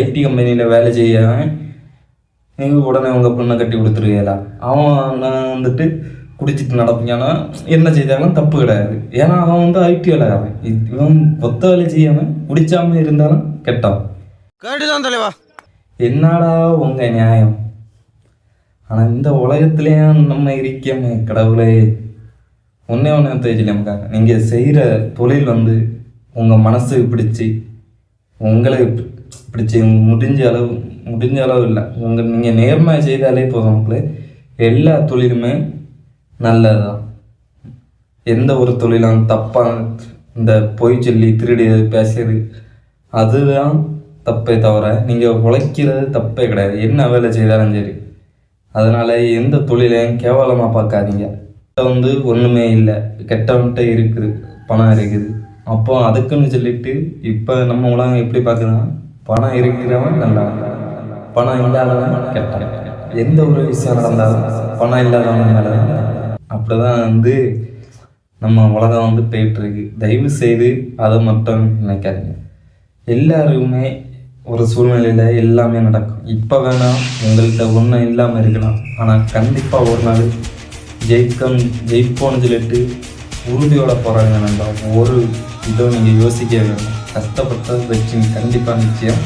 ID கம்பெனியில் வேலை செய்யவன் நீங்கள் உடனே உங்கள் பொண்ணை கட்டி கொடுத்துருவீங்களா? அவன் நான் வந்துட்டு குடிச்சிட்டு நடப்பீங்கன்னா என்ன செய்தாலும் தப்பு கிடையாது. ஏன்னா அவன் வந்து ஐடி வேலை அவன். இவன் ஒத்த வேலை செய்யாமல் குடிச்சாமல் இருந்தாலும் கெட்டான். கேட்டுதான் தலைவா. என்னடா உங்கள் நியாயம்? ஆனால் இந்த உலகத்துலேயும் நம்ம இருக்கமே கடவுளே. ஒன்றே தெரிஞ்சில்லையாக்காங்க, நீங்கள் செய்கிற தொழில் வந்து உங்கள் மனசுக்கு பிடிச்சி உங்களை பிடிச்சி முடிஞ்ச அளவு இல்லை, நீங்கள் நேர்மையாக செய்தாலே போதும். மக்களே எல்லா தொழிலுமே நல்லது தான். எந்த ஒரு தொழிலும் தப்பாக இந்த பொய் சொல்லி திருடி பேசுறது அதுதான் தப்பே தவிர நீங்கள் உழைக்கிறது தப்பே கிடையாது. என்ன வேலை செய்தாலும் சரி. அதனால் எந்த தொழிலையும் கேவலமாக பார்க்காதீங்க. வந்து ஒன்றுமே இல்லை, கெட்டவன்கிட்ட இருக்குது, பணம் இருக்குது. அப்போ அதுக்குன்னு சொல்லிட்டு இப்போ நம்ம உலகம் எப்படி பார்க்குதுன்னா, பணம் இருக்கிறவன் நல்லவன், பணம் இல்லாதவன் கெட்டான். எந்த ஒரு விஷயம் நடந்தாலும் பணம் இல்லாதவன் மேலே அப்படி தான் வந்து நம்ம உலகம் வந்து போயிட்டுருக்கு. தயவு செய்து அதை மட்டும் நினைக்காதீங்க. எல்லாருமே ஒரு சூழ்நிலையில் எல்லாமே நடக்கும். இப்போ வேணால் உங்கள்கிட்ட ஒன்றும் இல்லாமல் இருக்கலாம், ஆனால் கண்டிப்பாக ஒரு நாள் ஜெயிப்போன்னு சொல்லிட்டு உறுதியோட போகிறாங்க. நம்ம ஒரு இதோ நீங்கள் யோசிக்க வேணும். கஷ்டப்பட்ட வெற்றி கண்டிப்பாக நிச்சயம்.